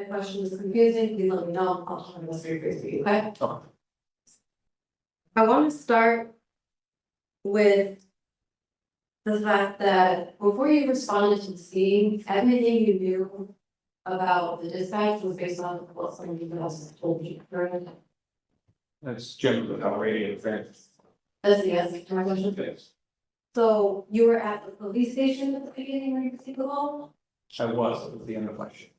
If the question is confusing, please let me know. I'll try to rephrase for you, okay? Okay. I want to start with the fact that before you responded to the scene, everything you knew about the dispatch was based on what somebody else told you, correct? That's generally how radio affairs. That's the answer to my question. Yes. So you were at the police station at the beginning when you received the call? I was the end of the question.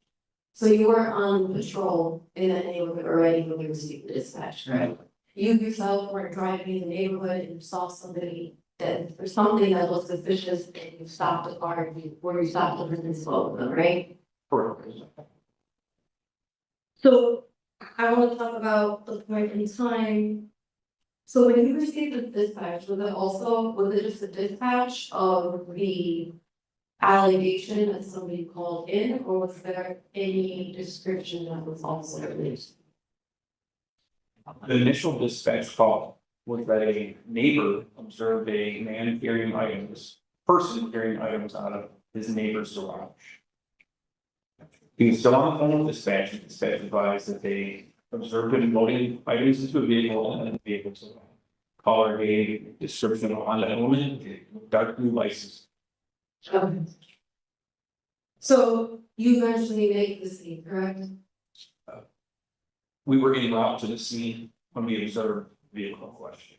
So you were on patrol in that neighborhood already when you received the dispatch, correct? You yourself were driving in the neighborhood and you saw somebody that, or something that looked suspicious and you stopped the car, or you stopped the person and spoke with them, right? Correct. So I want to talk about the point in time. So when you received the dispatch, was it just a dispatch of the allegation that somebody called in, or was there any description that was also released? The initial dispatch call was that a neighbor observed a man carrying items out of his neighbor's garage. He was still on the phone with dispatch, and dispatch advised that they observed him loading items into a vehicle and then the vehicle to caller gave a description on that woman, dark blue license. Okay. So you eventually make the scene, correct? We were en route to the scene when we observed the vehicle in question.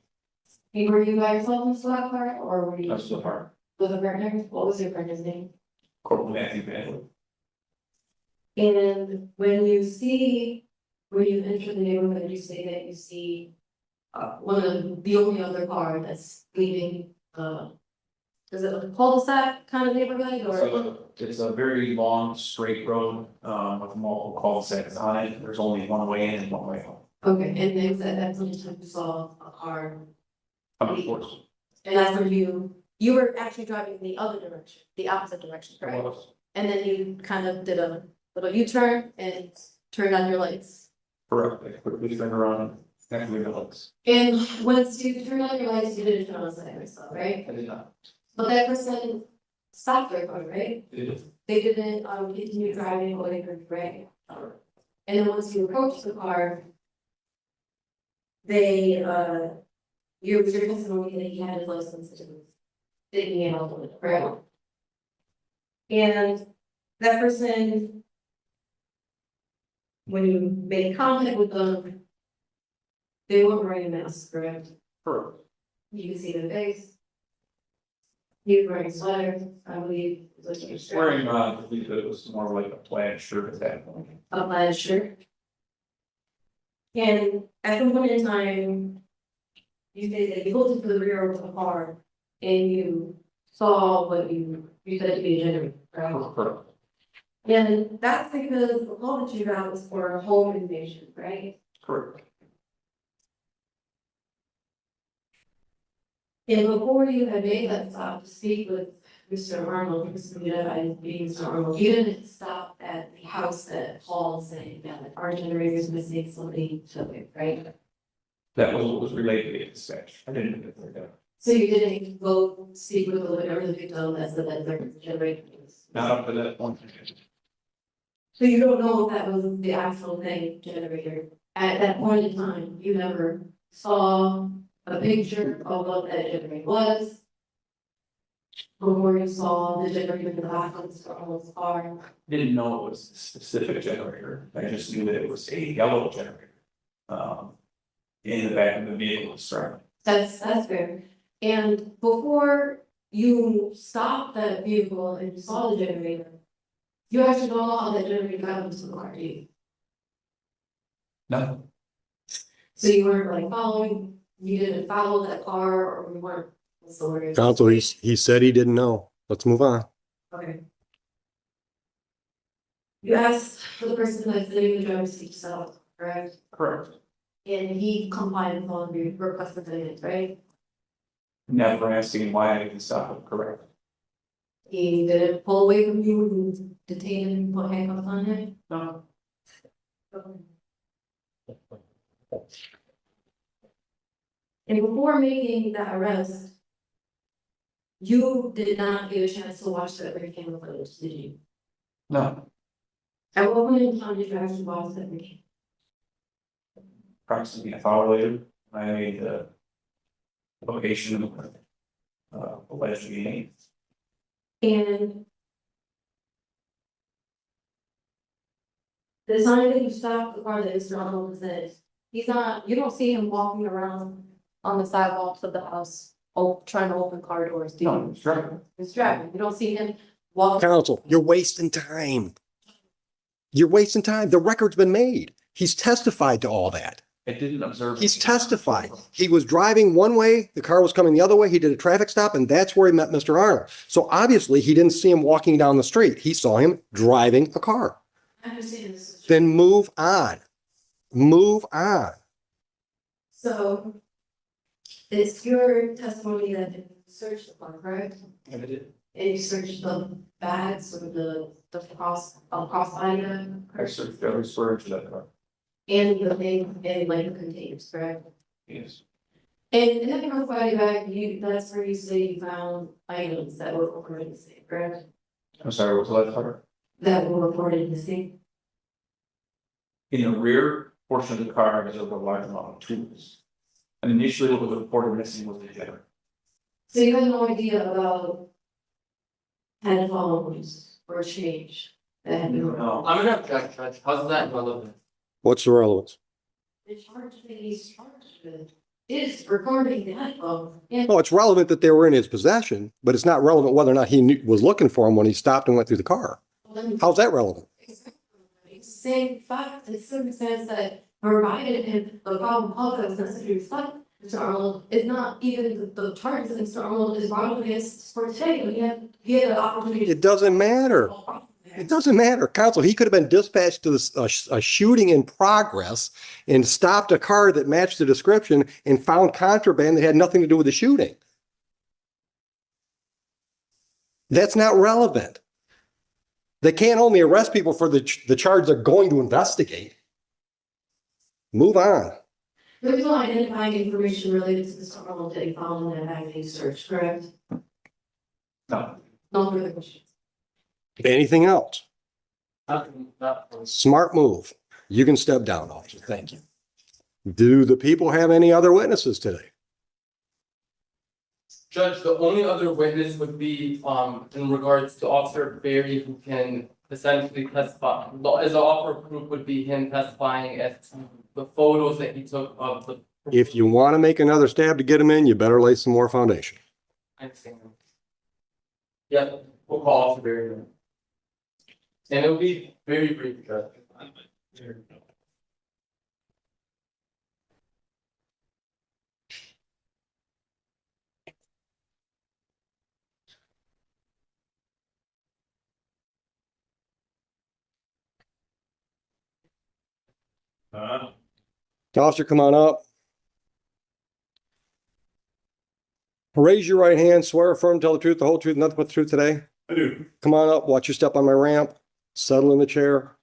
Hey, were you by yourself in the squad car, or were you? That's the part. With a partner? What was your partner's name? Corporal Matthew Badley. And when you enter the neighborhood, you say that you see one of the only other car that's leaving, is it a cul-de-sac kind of neighborhood or? So it's a very long straight road with multiple cul-de-sacs on it. There's only one way in and one way out. Okay, and then that's the time you saw a car, Of course. and that's when you were actually driving in the other direction, the opposite direction, correct? And then you kind of did a little U-turn and turned on your lights. Correct. I quickly turned around, actually the lights. And once you turned on your lights, you didn't turn on the side yourself, right? I did not. But that person stopped their car, right? It is. They didn't continue driving away from right? And then once you approached the car, your testimony that he had his license and was taking it out the window, right? And that person, when you made contact with them, they weren't wearing a mask, correct? Correct. You can see their face. He was wearing a sweater, I believe. It was like a Wearing, I believe it was more like a plaid shirt at that point. a plaid shirt. And at some point in time, you say that you looked into the rear of the car and you saw what you said to be a generator, right? Correct. And that's because the call that you got was for a home invasion, right? Correct. And before you had made that stop to speak with Mr. Arnold, Mr. Arnold, you didn't stop at the house that called saying that our generator is missing, somebody took it, right? That was what was related to dispatch. I didn't get there. So you didn't go speak with whatever the victim that said that their generator was. Not up to that point. So you don't know if that was the actual thing generator. At that point in time, you never saw a picture of what that generator was. Before you saw the generator in the back of the Arnold's car. Didn't know it was a specific generator. I just knew that it was a yellow generator. In the back of the vehicle, sorry. That's fair. And before you stopped that vehicle and you saw the generator, you actually don't know how that generator got into the car, do you? No. So you weren't like following, you didn't follow that car, or you weren't, what's the word? Counsel, he said he didn't know. Let's move on. Okay. You asked for the person that's sitting in the driver's seat to stop, correct? Correct. And he complied with all of your requests and demands, right? Never asking why I didn't stop it. Correct. He didn't pull away from you and detain him and put handcuffs on him? No. And before making that arrest, you did not get a chance to watch the other camera footage, did you? No. At what point in time did you actually watch that video? Approximately an hour later, I made the location of alleged meeting. And the time that you stopped the car that Mr. Arnold was in, he's not, you don't see him walking around on the sidewalks of the house, trying to open car doors, do you? No, it's right. He's driving, you don't see him walking. Counsel, you're wasting time. You're wasting time. The record's been made. He's testified to all that. I didn't observe. He's testified. He was driving one way, the car was coming the other way, he did a traffic stop, and that's where he met Mr. Arnold. So obviously, he didn't see him walking down the street. He saw him driving a car. I understand this. Then move on. Move on. So it's your testimony that you searched the car, correct? And I did. And you searched the bags or the cross item, I searched every storage of that car. and the thing in like the containers, correct? Yes. And in that crossbody bag, that's where you say you found items that were reported missing, correct? I'm sorry, what was that car? That were reported missing. In the rear portion of the car, there was a large amount of tools. And initially, what was reported missing was the generator. So you had no idea about headphones or change that had been. No. I'm gonna object, Judge. How's that relevant? What's the relevance? The charge that he's charged with is recording the headphone. And Oh, it's relevant that they were in his possession, but it's not relevant whether or not he was looking for them when he stopped and went through the car. How's that relevant? same fact and circumstance that provided him the problem cause that was necessary to stop Mr. Arnold is not even the charges that Mr. Arnold is brought up against for today, but he had an opportunity. It doesn't matter. It doesn't matter. Counsel, he could have been dispatched to a shooting in progress and stopped a car that matched the description and found contraband that had nothing to do with the shooting. That's not relevant. They can't only arrest people for the charge they're going to investigate. Move on. There was no identifying information related to Mr. Arnold that he found in that bag that he searched, correct? No. No further questions. Anything else? Not Smart move. You can step down, officer. Thank you. Do the people have any other witnesses today? Judge, the only other witness would be, in regards to Officer Berry, who can essentially testify, as an offer of proof would be him testifying as to the photos that he took of the. If you want to make another stab to get them in, you better lay some more foundation. I understand. Yep, we'll call Officer Berry then. And it'll be very brief, Judge. Officer, come on up. Raise your right hand, swear affirm, tell the truth, the whole truth, nothing but the truth today. I do. Come on up, watch your step on my ramp, settle in the chair.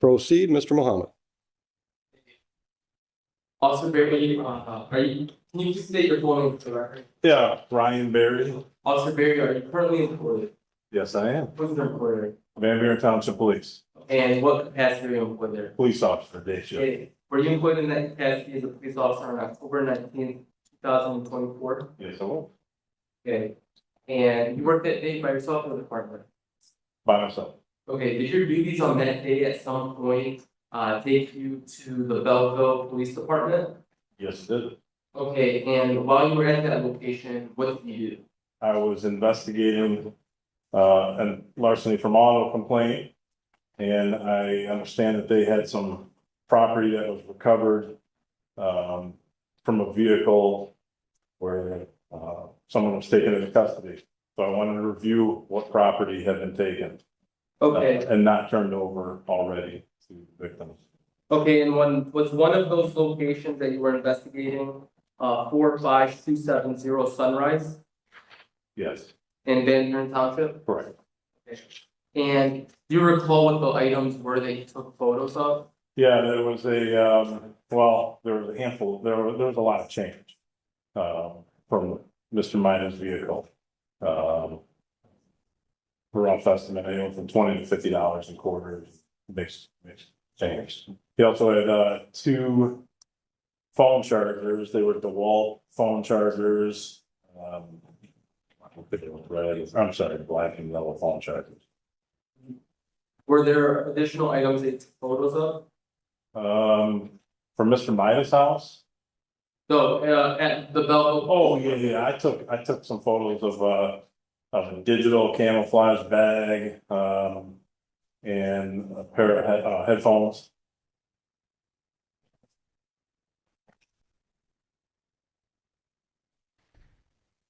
Proceed, Mr. Muhammad. Officer Berry, can you just state your full name for the record? Yeah, Ryan Berry. Officer Berry, are you currently employed? Yes, I am. What's your employer? Van Buren Township Police, And what capacity are you employed there? police officer, day shift. Okay, were you employed in that capacity as a police officer on October 19th, 2024? Yes, I will. Okay, and you worked that day by yourself or the partner? By myself. Okay, did your duties on that day at some point take you to the Belleville Police Department? Yes, it did. Okay, and while you were at that location, what did you do? I was investigating a larceny from auto complaint. And I understand that they had some property that was recovered from a vehicle where someone was taken into custody. So I wanted to review what property had been taken. Okay, And not turned over already to victims. okay, and was one of those locations that you were investigating 45270 Sunrise Yes, in Van Buren Township? correct. And do you recall what the items were that you took photos of? Yeah, there was well, there was a handful, there was a lot of change from Mr. Minor's vehicle. rough estimate, anywhere from $20 to $50 in quarters, mixed change. He also had, two phone chargers. They were DeWalt phone chargers. I think it was red. I'm sorry, black and yellow phone chargers. Were there additional items they took photos of? For Mr. Midas' house. No, at the Belleville. Oh, yeah. I took some photos of a digital camouflage bag, and a pair of headphones.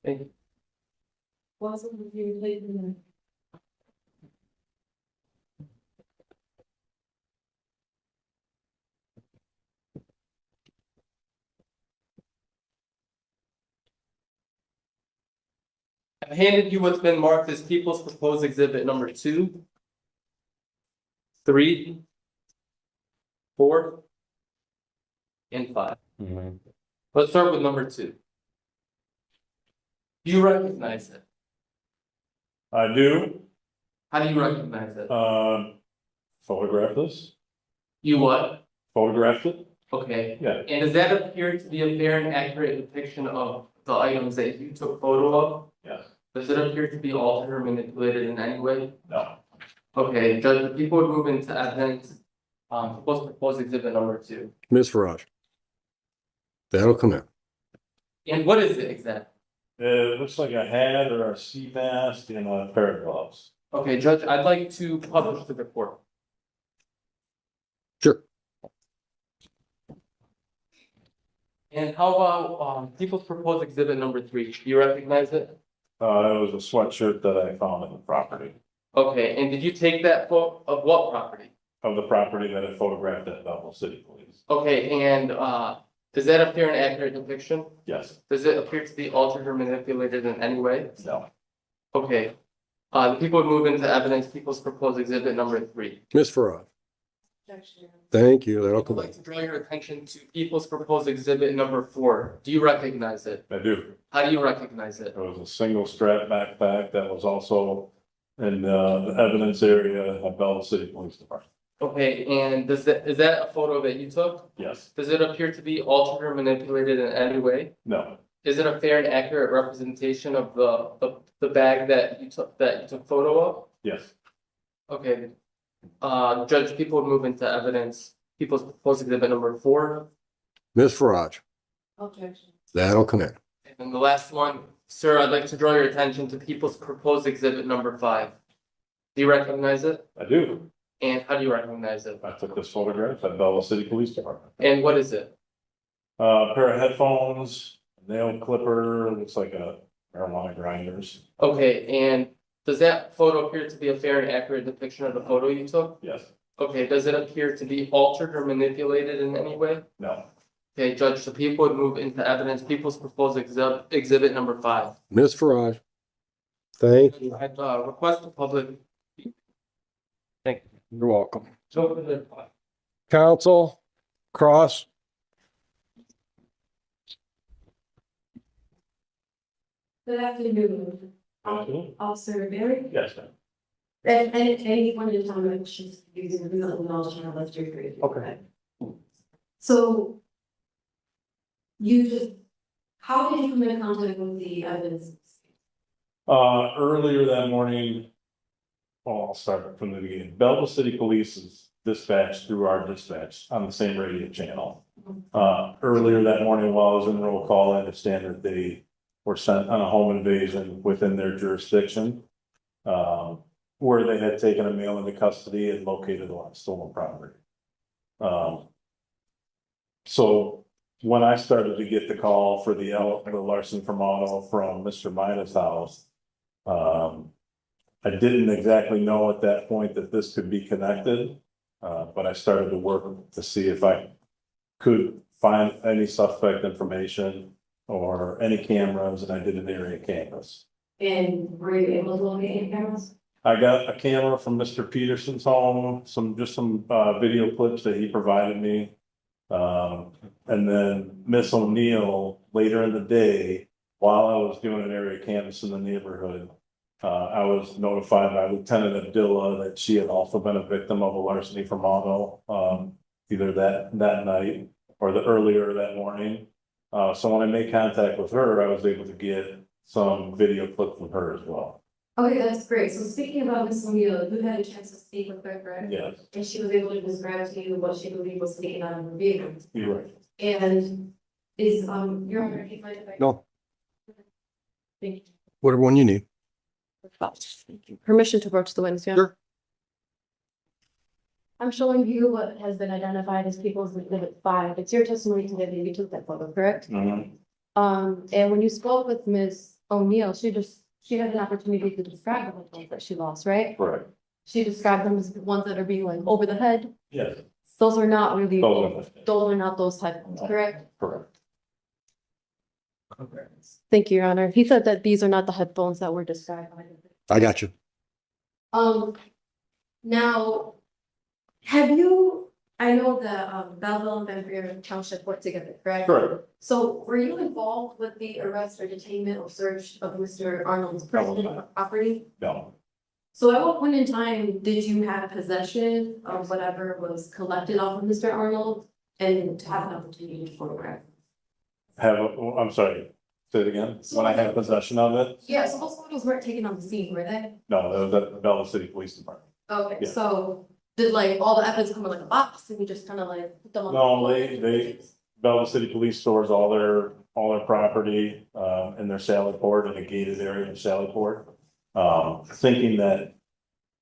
Thank you. Wasn't reviewed lately. I've handed you what's been marked as people's proposed exhibit number 2, 3, 4, and 5. Let's start with number 2. Do you recognize it? I do, How do you recognize it? photograph this, You what? photographed it, Okay. yeah, And does that appear to be a fair and accurate depiction of the items that you took photo of? yes, Does it appear to be altered or manipulated in any way? no, Okay, Judge, the people would move into evidence, proposed exhibit number 2. Ms. Farage. That'll come in. And what is it exactly? it looks like a hat or a sea mask and a pair of gloves. Okay, Judge, I'd like to publish the report. Sure. And how about, people's proposed exhibit number 3? Do you recognize it? It was a sweatshirt that I found in the property, Okay, and did you take that photo of what property? of the property that I photographed at Belleville City Police. Okay, and, is that a fair and accurate depiction? Yes, Does it appear to be altered or manipulated in any way? no, Okay. The people would move into evidence, people's proposed exhibit number 3. Ms. Farage. Thank you. That'll I'd come in. like to draw your attention to people's proposed exhibit number 4. Do you recognize it? I do. How do you recognize it? It was a single strap backpack that was also in the evidence area at Belleville City Police Department. Okay, and is that a photo that you took? Yes, Does it appear to be altered or manipulated in any way? no, Is it a fair and accurate representation of the bag that you took photo of? yes, Okay. Judge, people would move into evidence, people's proposed exhibit number 4. Ms. Farage. Objection. That'll come in. And then the last one, sir, I'd like to draw your attention to people's proposed exhibit number 5. Do you recognize it? I do. And how do you recognize it? I took this photograph at Belleville City Police Department. And what is it? A pair of headphones, nail clipper, looks like a marijuana grinders. Okay, and does that photo appear to be a fair and accurate depiction of the photo you took? Yes, Okay, does it appear to be altered or manipulated in any way? no, Okay, Judge, the people would move into evidence, people's proposed exhibit number 5. Ms. Farage. Thank you. I'd request the public. Thank you. You're welcome. So, Counsel, cross. Good afternoon, Absolutely. Officer Barry. yes, ma'am. And at any point in time, I'm just using the real knowledge and let's do it. Okay. So. You just, how did you come in contact with the evidence? Earlier that morning, well, I'll start from the beginning. Belleville City Police is dispatched through our dispatch on the same radio channel. Earlier that morning while I was in roll call, I understand that they were sent on a home invasion within their jurisdiction. Where they had taken a male into custody and located a lot of stolen property. So when I started to get the call for the larceny from auto from Mr. Midas' house, I didn't exactly know at that point that this could be connected, but I started to work to see if I could find any suspect information or any cameras, and I did an area canvas. And were you able to locate any cameras? I got a camera from Mr. Peterson's home, some video clips that he provided me. And then Miss O'Neill later in the day, while I was doing an area canvas in the neighborhood, I was notified by Lieutenant Abdullah that she had also been a victim of a larceny from auto, either that night or the earlier that morning. So when I made contact with her, I was able to get some video clip from her as well. Okay, that's great. So speaking about Miss O'Neill, you had a chance to speak with her, correct? Yes, And she was able to describe to you what she believed was taken out of her vehicle. you're right. And is, Your Honor, do you mind if I? No, Thank you. whatever one you need. Permission to approach the witness, yeah? Sure. I'm showing you what has been identified as People's Exhibit 5. It's your testimony today that you took that photo, correct? Mhm. And when you spoke with Ms. O'Neill, she had an opportunity to describe the headphones that she lost, right? Correct. She described them as the ones that are being like over the head. Yes, Those are not really, those those are not those headphones, correct? correct. Thank you, Your Honor. He said that these are not the headphones that were described. I got you. Now, have you, I know that, Belleville and Van Buren Township work together, correct? Correct. So were you involved with the arrest or detainment or search of Mr. Arnold's personal property? No, So at what point in time did you have possession of whatever was collected off of Mr. Arnold and to have an opportunity to photograph? I'm sorry, say it again. When I had possession of it? Yeah, so those photos weren't taken on the scene, were they? No, that was at the Belleville City Police Department. Okay, Yeah. so did like all the evidence come in like a box and you just kind of like put them on? No, they- Belleville City Police stores all their property, in their Sally Port, in a gated area in Sally Port. Thinking that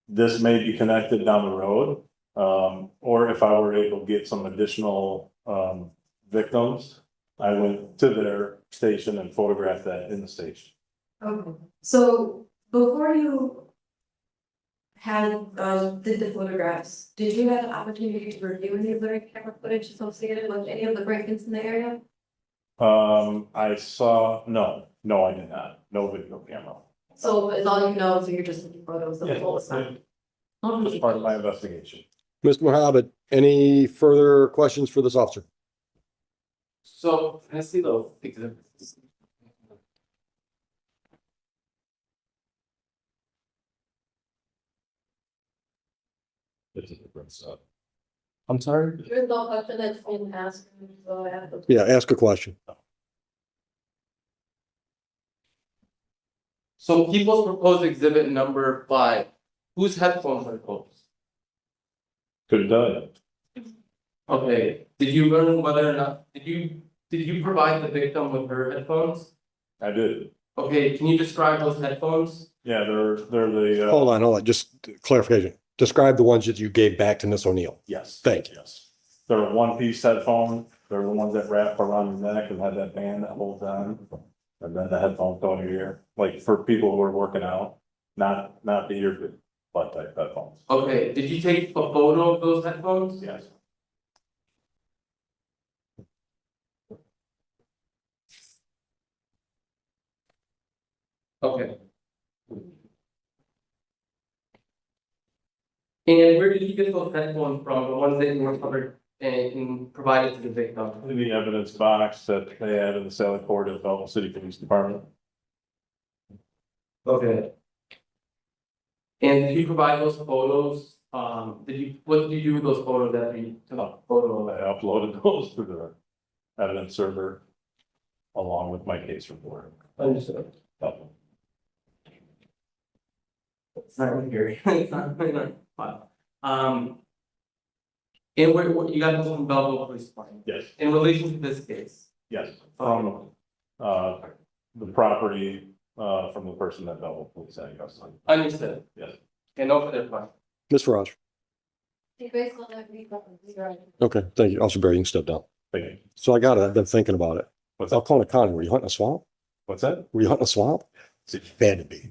this may be connected down the road, or if I were able to get some additional, victims, I went to their station and photographed that in the station. Okay, so before you had, did the photographs, did you have the opportunity to review any of the camera footage associated with any of the break-ins in the area? I saw, no, I did not, no video camera. So is all you know, so you're just looking for those of the whole time? Just part of my investigation. Mr. Mohammed, any further questions for this officer? So can I see those exhibits? I'm sorry? There's no question that's been asked, so I have to. Yeah, ask a question. So people's proposed exhibit number 5, whose headphones are those? Couldn't tell you. Okay, did you learn whether or not, did you provide the victim with her headphones? I did. Okay, can you describe those headphones? Yeah, they're the, Hold on, just clarification. Describe the ones that you gave back to Miss O'Neill. yes. Thank you. Yes. They're a one-piece headphone. They're the ones that wrap around your neck and have that band that holds on. And then the headphones go in your ear, like for people who are working out, not the ear butt type headphones. Okay, did you take a photo of those headphones? Yes. Okay. And where did you get those headphones from, the ones that you recovered and provided to the victim? In the evidence box that they had in the Sally Port of Belleville City Police Department. Okay. And did you provide those photos, what did you do with those photos that you took a photo I of? uploaded those to the evidence server along with my case report. Understood. It's not really here. It's not really not fun. And where you got those from Belleville Police Department? Yes, In relation to this case? yes, from, the property, from the person that Belleville Police had, yes. Understood. Yes. And no further questions. Ms. Farage. Okay, thank you. Officer Barry, you can step down. Thank you. So I've been thinking about it. What's I'll that? call it Connie. Were you hunting a swamp? What's that? Were you hunting a swamp? It had to be.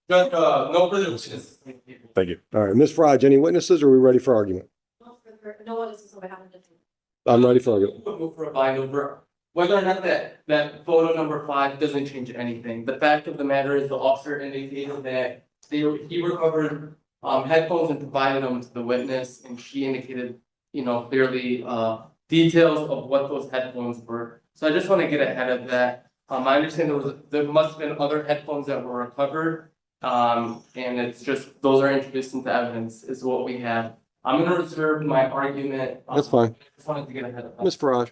Judge, no further questions. Thank you. All right, Ms. Farage, any witnesses or are we ready for argument? No one is so happened. I'm ready for argument. Move for a bind over, whether or not that photo number 5 doesn't change anything. The fact of the matter is the officer indicated that he recovered headphones and provided them to the witness, and she indicated, clearly details of what those headphones were. So I just want to get ahead of that. I understand there must have been other headphones that were recovered. And it's just, those are introduced into evidence is what we have. I'm gonna reserve my argument. That's fine. Just wanted to get ahead of that. Ms. Farage.